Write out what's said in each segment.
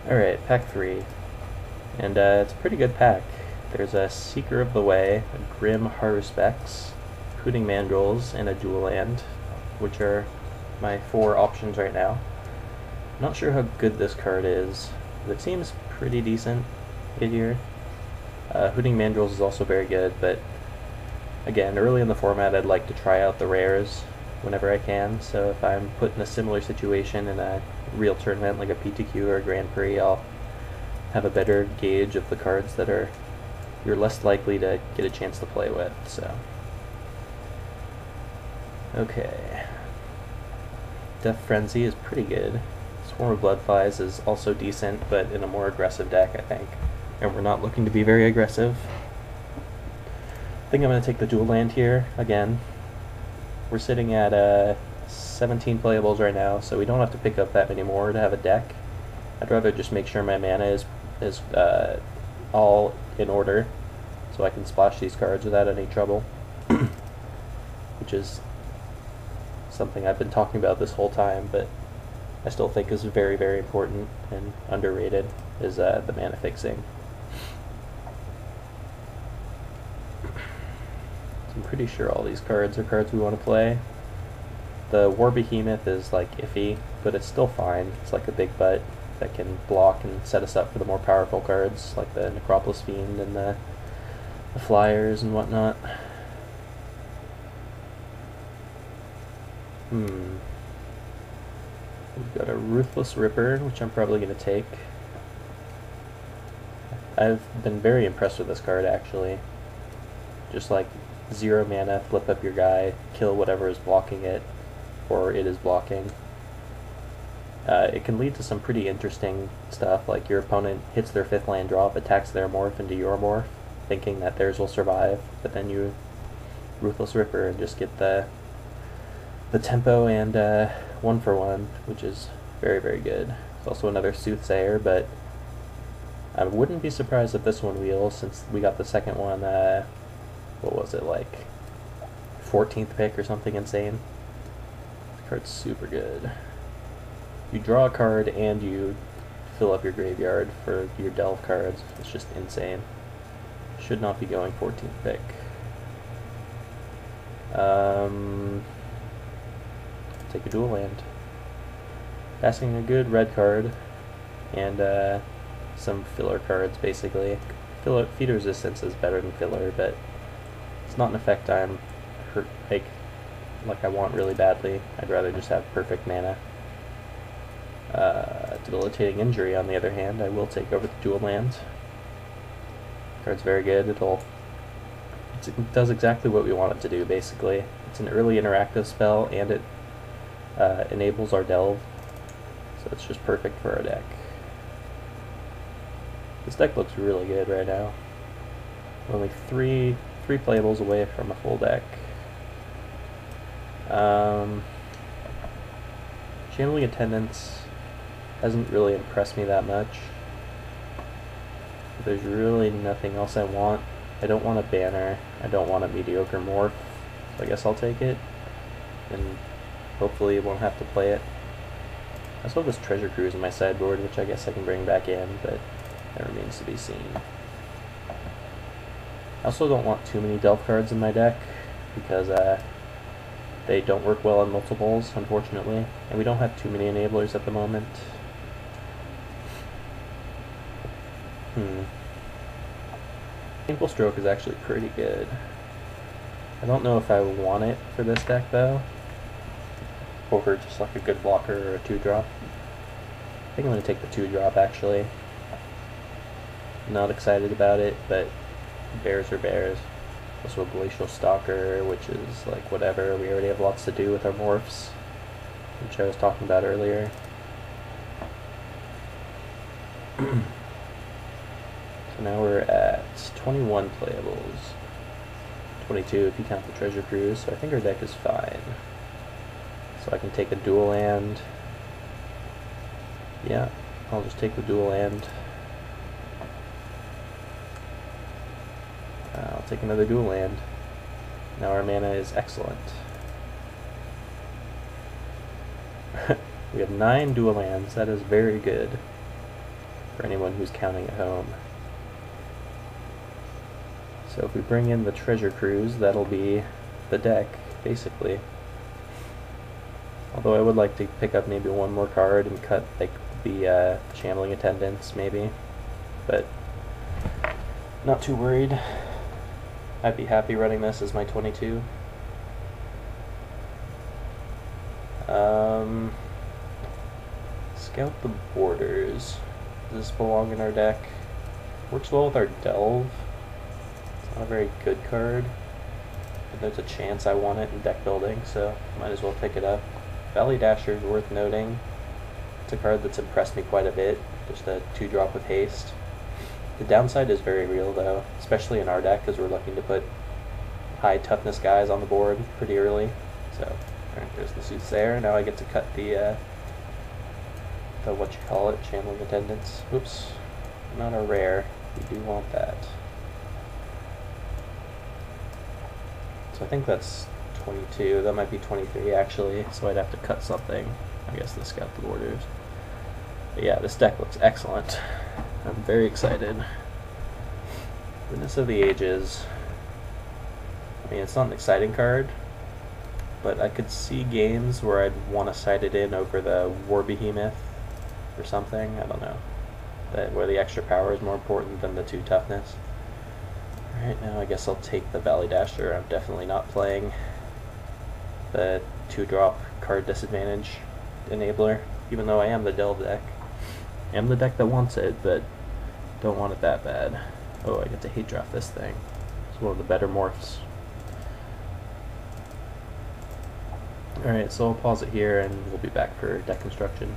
Alright, pack 3. And it's a pretty good pack. There's a Seeker of the Way, a Grim Haruspex, Hooting Mandrills, and a Dual Land, which are my 4 options right now. I'm not sure how good this card is, but it seems pretty decent here. Hooting Mandrills is also very good, but again, early in the format I'd like to try out the rares whenever I can, so if I'm put in a similar situation in a real tournament like a PTQ or a Grand Prix, I'll have a better gauge of the cards that you're less likely to get a chance to play with. So, okay, Death Frenzy is pretty good. Swarm of Bloodflies is also decent, but in a more aggressive deck, I think. And we're not looking to be very aggressive. I think I'm going to take the Dual Land here again. We're sitting at 17 playables right now, so we don't have to pick up that many more to have a deck. I'd rather just make sure my mana is all in order, so I can splash these cards without any trouble. Which is something I've been talking about this whole time, but I still think is very, very important and underrated, is the mana fixing. I'm pretty sure all these cards are cards we want to play. The War Behemoth is like iffy, but it's still fine. It's like a big butt that can block and set us up for the more powerful cards, like the Necropolis Fiend and the Flyers and whatnot. We've got a Ruthless Ripper, which I'm probably going to take. I've been very impressed with this card, actually. Just like 0 mana, flip up your guy, kill whatever is blocking it, or it is blocking. It can lead to some pretty interesting stuff, like your opponent hits their 5th land drop, attacks their morph into your morph, thinking that theirs will survive, but then you Ruthless Ripper and just get the tempo and 1-for-1, which is very, very good. It's also another Soothsayer, but I wouldn't be surprised if this one wheels, since we got the second one, what was it, like 14th pick or something insane. The card's super good. You draw a card and you fill up your graveyard for your delve cards. It's just insane. Should not be going 14th pick. Take a Dual Land. Passing a good red card and some filler cards, basically. Feeder Resistance is better than filler, but it's not an effect I'm hurt like I want really badly. I'd rather just have perfect mana. Debilitating Injury, on the other hand, I will take over the Dual Land. The card's very good. It does exactly what we want it to do, basically. It's an early interactive spell, and it enables our delve, so it's just perfect for our deck. This deck looks really good right now. Only three playables away from a full deck. Channeling Attendance hasn't really impressed me that much. There's really nothing else I want. I don't want a banner. I don't want a mediocre morph. So I guess I'll take it, and hopefully won't have to play it. I also have this Treasure Cruise in my sideboard, which I guess I can bring back in, but that remains to be seen. I also don't want too many Delve cards in my deck, because they don't work well on multiples, unfortunately, and we don't have too many enablers at the moment. Painful Stroke is actually pretty good. I don't know if I want it for this deck, though, over just like a good blocker or a 2-drop. I think I'm going to take the 2-drop, actually. Not excited about it, but bears are bears. Also a Glacial Stalker, which is like whatever. We already have lots to do with our morphs, which I was talking about earlier. So now we're at 21 playables. 22 if you count the Treasure Cruise, so I think our deck is fine. So I can take a Dual Land. Yeah, I'll just take the Dual Land. I'll take another Dual Land. Now our mana is excellent. We have 9 Dual Lands, that is very good. for anyone who's counting at home. So if we bring in the treasure cruise, that'll be the deck, basically. Although I would like to pick up maybe one more card and cut like the shambling attendants, maybe. But not too worried. I'd be happy running this as my 22. Scout the borders. Does this belong in our deck? Works well with our delve. It's not a very good card, but there's a chance I want it in deck building, so might as well pick it up. Valley Dasher is worth noting. It's a card that's impressed me quite a bit. Just a 2-drop with haste. The downside is very real though, especially in our deck, because we're looking to put high toughness guys on the board pretty early. So, alright, there's the Soothsayer. Now I get to cut the what you call it, shambling attendants. Oops, not a rare. We do want that. So I think that's 22. That might be 23 actually. So I'd have to cut something. I guess to scout the borders. But yeah, this deck looks excellent. I'm very excited. Witness of the Ages. I mean, it's not an exciting card, but I could see games where I'd want to side it in over the War Behemoth or something. I don't know. Where the extra power is more important than the 2 toughness. Right now, I guess I'll take the Valley Dasher. I'm definitely not playing the 2-drop card disadvantage enabler, even though I am the delve deck. I am the deck that wants it, but don't want it that bad. Oh, I get to hate draft this thing. It's one of the better morphs. Alright, so I'll pause it here and we'll be back for deck construction.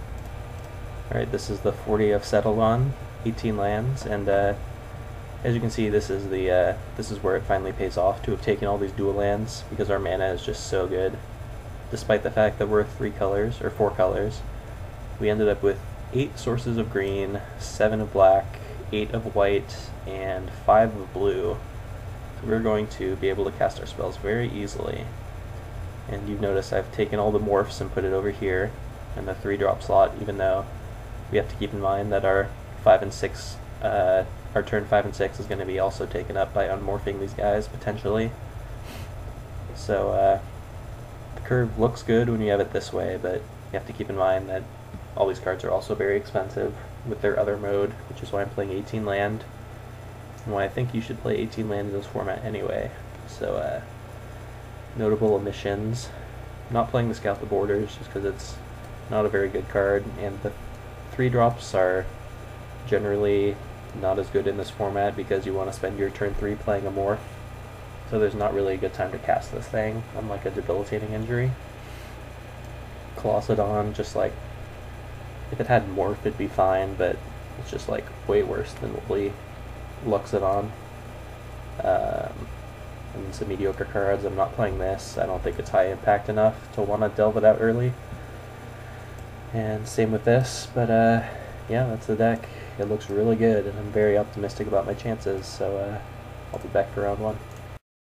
Alright, this is the 40 I've settled on, 18 lands, and as you can see, this is where it finally pays off to have taken all these dual lands, because our mana is just so good. Despite the fact that we're 3 colors, or 4 colors, we ended up with 8 sources of green, 7 of black, 8 of white, and 5 of blue. So we're going to be able to cast our spells very easily. And you've noticed I've taken all the morphs and put it over here in the 3-drop slot, even though we have to keep in mind that our 5 and 6, our turn 5 and 6 is going to be also taken up by unmorphing these guys, potentially. So, the curve looks good when you have it this way, but you have to keep in mind that all these cards are also very expensive with their other mode, which is why I'm playing 18 land, and why I think you should play 18 land in this format anyway. So, notable omissions. I'm not playing the Scout the Borders just because it's not a very good card, and the 3-drops are generally not as good in this format because you want to spend your turn 3 playing a morph. So there's not really a good time to cast this thing, unlike a debilitating injury. Colossadon, just like, if it had morph it'd be fine, but it's just like way worse than what we Luxodon. And some mediocre cards. I'm not playing this. I don't think it's high impact enough to want to delve it out early. And same with this, but yeah, that's the deck. It looks really good, and I'm very optimistic about my chances, so I'll be back for round 1.